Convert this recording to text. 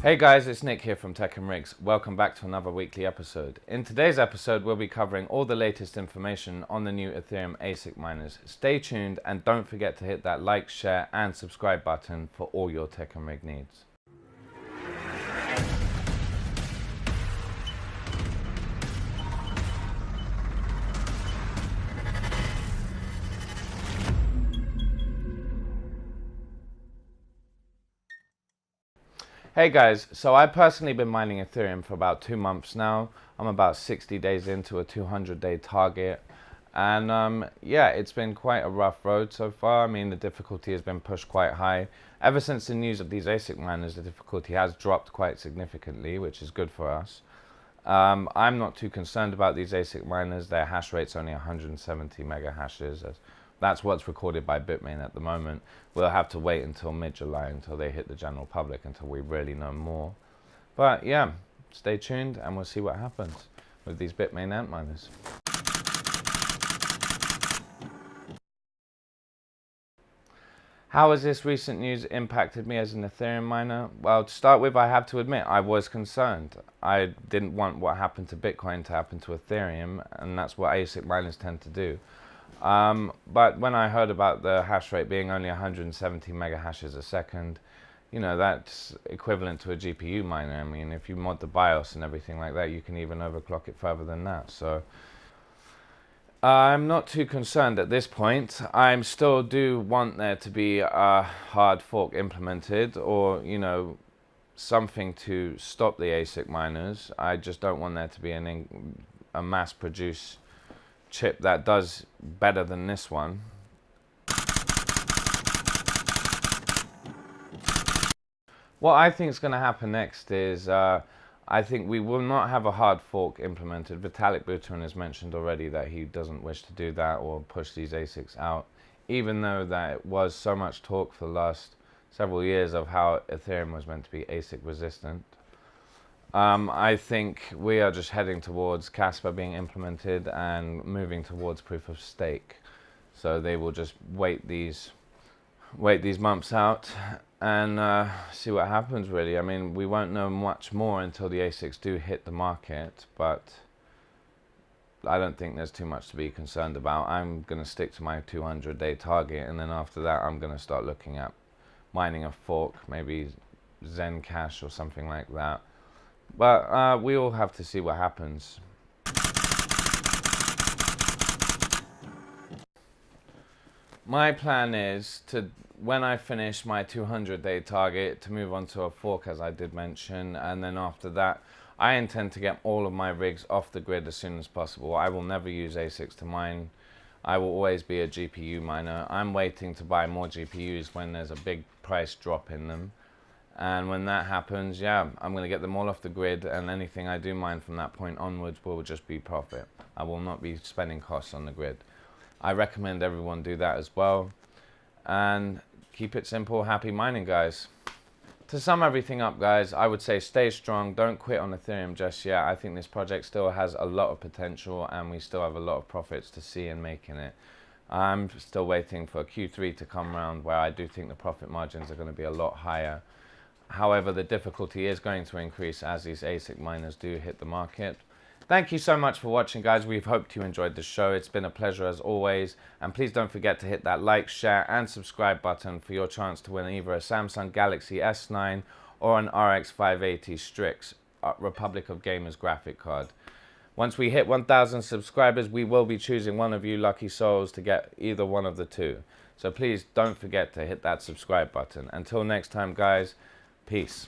Hey guys, it's Nick here from Tech&Rigs. Welcome back to another weekly episode. In today's episode, we'll be covering all the latest information on the new Ethereum ASIC miners. Stay tuned and don't forget to hit that like, share and subscribe button for all your Tech&Rig needs. Hey guys, so I've personally been mining Ethereum for about 2 months now. I'm about 60 days into a 200-day target. And yeah, it's been quite a rough road so far. I mean, the difficulty has been pushed quite high. Ever since the news of these ASIC miners, the difficulty has dropped quite significantly, which is good for us. I'm not too concerned about these ASIC miners. Their hash rate's only 170 mega hashes. That's what's recorded by Bitmain at the moment. We'll have to wait until mid-July until they hit the general public, until we really know more. But yeah, stay tuned and we'll see what happens with these Bitmain Antminers. How has this recent news impacted me as an Ethereum miner? Well, to start with, I have to admit I was concerned. I didn't want what happened to Bitcoin to happen to Ethereum, and that's what ASIC miners tend to do. But when I heard about the hash rate being only 170 mega hashes a second, you know, that's equivalent to a GPU miner. I mean, if you mod the BIOS and everything like that, you can even overclock it further than that. So I'm not too concerned at this point. I still do want there to be a hard fork implemented, or, you know, something to stop the ASIC miners. I just don't want there to be a mass-produced chip that does better than this one. What I think is going to happen next is I think we will not have a hard fork implemented. Vitalik Buterin has mentioned already that he doesn't wish to do that or push these ASICs out, even though that was so much talk for the last several years of how Ethereum was meant to be ASIC resistant. I think we are just heading towards Casper being implemented and moving towards proof of stake. So they will just wait these months out and see what happens, really. I mean, we won't know much more until the ASICs do hit the market, but I don't think there's too much to be concerned about. I'm going to stick to my 200-day target, and then after that I'm going to start looking at mining a fork, maybe Zencash or something like that. But we all have to see what happens. My plan is to, when I finish my 200-day target, to move on to a fork, as I did mention, and then after that I intend to get all of my rigs off the grid as soon as possible. I will never use ASICs to mine. I will always be a GPU miner. I'm waiting to buy more GPUs when there's a big price drop in them. And when that happens, yeah, I'm going to get them all off the grid, and anything I do mine from that point onwards will just be profit. I will not be spending costs on the grid. I recommend everyone do that as well. And keep it simple, happy mining, guys. To sum everything up, guys, I would say stay strong. Don't quit on Ethereum just yet. I think this project still has a lot of potential, and we still have a lot of profits to see in making it. I'm still waiting for Q3 to come around, where I do think the profit margins are going to be a lot higher. However, the difficulty is going to increase as these ASIC miners do hit the market. Thank you so much for watching, guys. We hope you enjoyed the show. It's been a pleasure as always. And please don't forget to hit that like, share and subscribe button for your chance to win either a Samsung Galaxy S9 or an RX 580 Strix Republic of Gamers graphic card. Once we hit 1,000 subscribers, we will be choosing one of you lucky souls to get either one of the two. So please don't forget to hit that subscribe button. Until next time, guys. Peace.